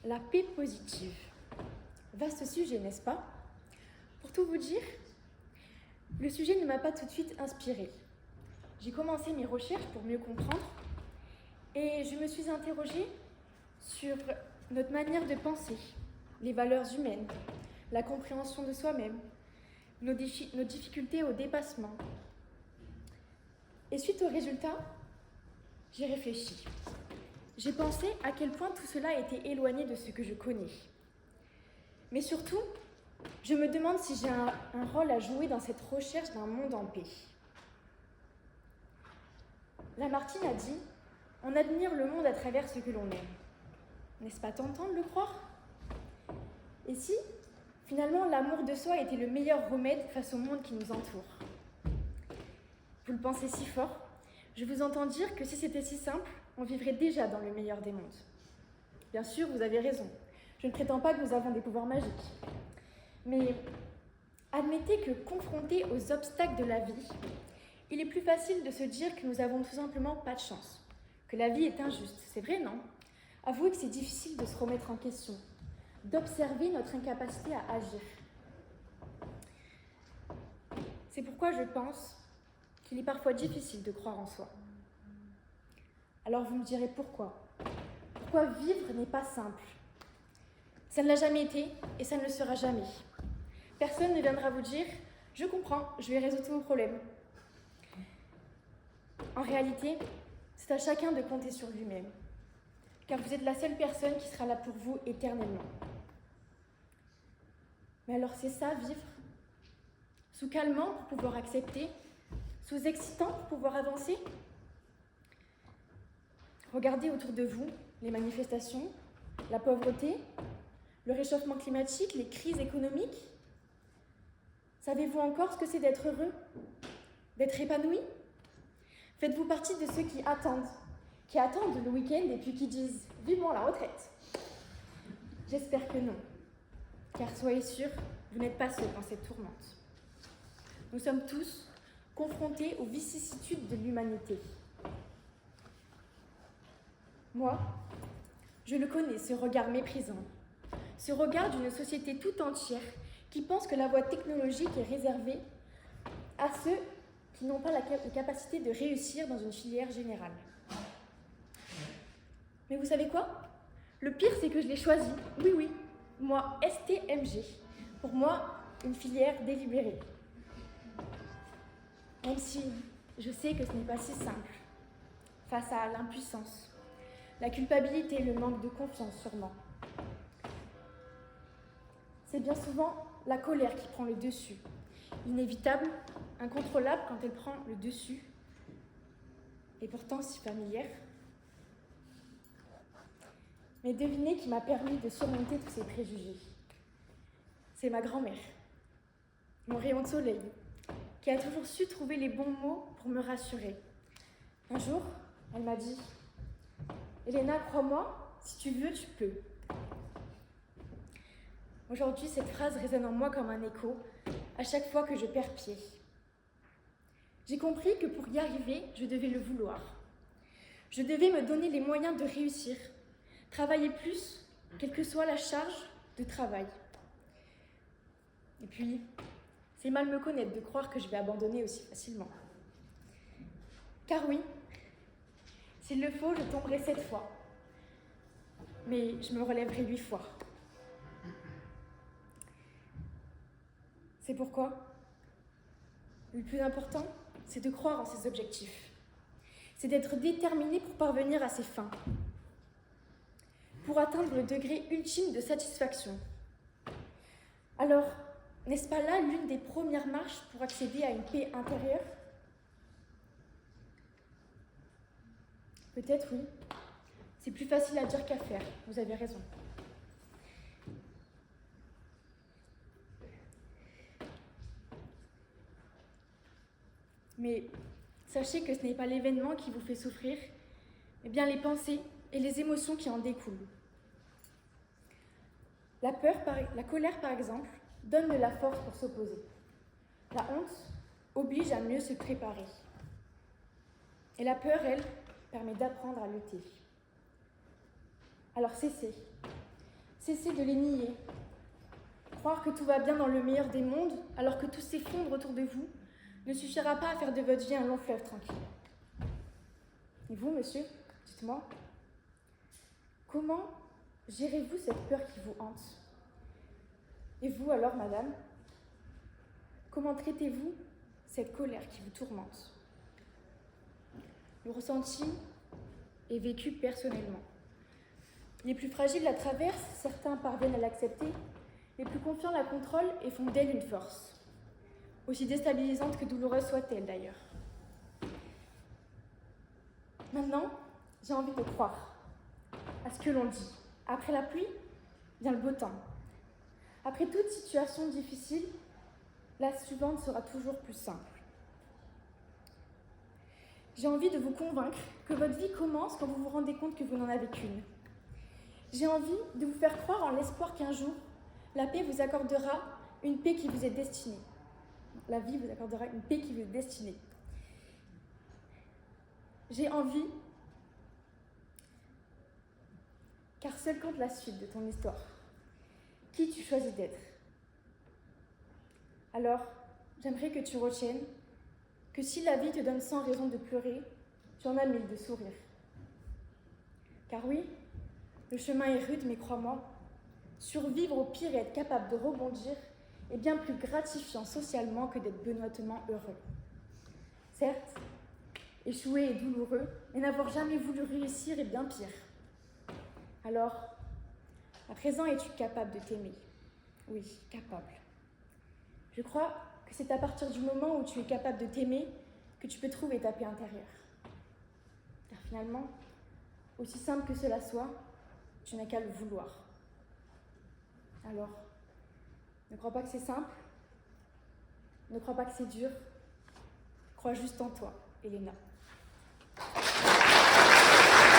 La paix positive. Vaste sujet, n'est-ce pas? Pour tout vous dire, le sujet ne m'a pas tout de suite inspirée. J'ai commencé mes recherches pour mieux comprendre et je me suis interrogée sur notre manière de penser, les valeurs humaines, la compréhension de soi-même, nos difficultés au dépassement. Et suite aux résultats, j'ai réfléchi. J'ai pensé à quel point tout cela était éloigné de ce que je connais. Mais surtout, je me demande si j'ai un rôle à jouer dans cette recherche d'un monde en paix. Lamartine a dit « On admire le monde à travers ce que l'on aime ». N'est-ce pas tentant de le croire? Et si, finalement, l'amour de soi était le meilleur remède face au monde qui nous entoure? Vous le pensez si fort, je vous entends dire que si c'était si simple, on vivrait déjà dans le meilleur des mondes. Bien sûr, vous avez raison. Je ne prétends pas que nous avons des pouvoirs magiques. Mais admettez que, confrontés aux obstacles de la vie, il est plus facile de se dire que nous n'avons tout simplement pas de chance, que la vie est injuste. C'est vrai, non? Avouez que c'est difficile de se remettre en question, d'observer notre incapacité à agir. C'est pourquoi je pense qu'il est parfois difficile de croire en soi. Alors vous me direz pourquoi? Pourquoi vivre n'est pas simple? Ça ne l'a jamais été et ça ne le sera jamais. Personne ne viendra vous dire « Je comprends, je vais résoudre tous vos problèmes ». En réalité, c'est à chacun de compter sur lui-même, car vous êtes la seule personne qui sera là pour vous éternellement. Mais alors c'est ça, vivre? Sous calmant pour pouvoir accepter, sous excitant pour pouvoir avancer? Regardez autour de vous les manifestations, la pauvreté, le réchauffement climatique, les crises économiques. Savez-vous encore ce que c'est d'être heureux, d'être épanoui? Faites-vous partie de ceux qui attendent le week-end et puis qui disent « vivement la retraite ». J'espère que non, car soyez sûrs, vous n'êtes pas seuls dans cette tourmente. Nous sommes tous confrontés aux vicissitudes de l'humanité. Moi, je le connais, ce regard méprisant, ce regard d'une société tout entière qui pense que la voie technologique est réservée à ceux qui n'ont pas la capacité de réussir dans une filière générale. Mais vous savez quoi? Le pire, c'est que je l'ai choisi. Oui, moi, STMG. Pour moi, une filière délibérée. Même si je sais que ce n'est pas si simple. Face à l'impuissance, la culpabilité, le manque de confiance sûrement. C'est bien souvent la colère qui prend le dessus. Inévitable, incontrôlable quand elle prend le dessus. Et pourtant si familière. Mais devinez qui m'a permis de surmonter tous ces préjugés. C'est ma grand-mère, mon rayon de soleil, qui a toujours su trouver les bons mots pour me rassurer. Un jour, elle m'a dit « Elena, crois-moi, si tu veux, tu peux ». Aujourd'hui, cette phrase résonne en moi comme un écho à chaque fois que je perds pied. J'ai compris que pour y arriver, je devais le vouloir. Je devais me donner les moyens de réussir, travailler plus, quelle que soit la charge de travail. Et puis, c'est mal me connaître de croire que je vais abandonner aussi facilement. Car oui, s'il le faut, je tomberai 7 fois. Mais je me relèverai 8 fois. C'est pourquoi le plus important, c'est de croire en ses objectifs. C'est d'être déterminé pour parvenir à ses fins. Pour atteindre le degré ultime de satisfaction. Alors, n'est-ce pas là l'une des premières marches pour accéder à une paix intérieure? Peut-être oui. C'est plus facile à dire qu'à faire, vous avez raison. Mais sachez que ce n'est pas l'événement qui vous fait souffrir, mais bien les pensées et les émotions qui en découlent. La peur, la colère par exemple, donne de la force pour s'opposer. La honte oblige à mieux se préparer. Et la peur, elle, permet d'apprendre à lutter. Alors cessez. Cessez de les nier. Croire que tout va bien dans le meilleur des mondes, alors que tout s'effondre autour de vous, ne suffira pas à faire de votre vie un long fleuve tranquille. Et vous, monsieur, dites-moi, comment gérez-vous cette peur qui vous hante? Et vous alors, madame, comment traitez-vous cette colère qui vous tourmente? Le ressenti est vécu personnellement. Les plus fragiles la traversent, certains parviennent à l'accepter, les plus confiants la contrôlent et font d'elle une force, aussi déstabilisante que douloureuse soit-elle d'ailleurs. Maintenant, j'ai envie de croire à ce que l'on dit. Après la pluie, vient le beau temps. Après toute situation difficile, la suivante sera toujours plus simple. J'ai envie de vous convaincre que votre vie commence quand vous vous rendez compte que vous n'en avez qu'une. J'ai envie de vous faire croire en l'espoir qu'un jour, la paix vous accordera une paix qui vous est destinée. La vie vous accordera une paix qui vous est destinée. J'ai envie, car seul compte la suite de ton histoire. Qui tu choisis d'être? Alors, j'aimerais que tu retiennes que si la vie te donne 100 raisons de pleurer, tu en as 1000 de sourire. Car oui, le chemin est rude, mais crois-moi, survivre au pire et être capable de rebondir est bien plus gratifiant socialement que d'être benoîtement heureux. Certes, échouer est douloureux, mais n'avoir jamais voulu réussir est bien pire. Alors, à présent, es-tu capable de t'aimer? Oui, capable. Je crois que c'est à partir du moment où tu es capable de t'aimer que tu peux trouver ta paix intérieure. Car finalement, aussi simple que cela soit, tu n'as qu'à le vouloir. Alors, ne crois pas que c'est simple, ne crois pas que c'est dur, crois juste en toi, Elena.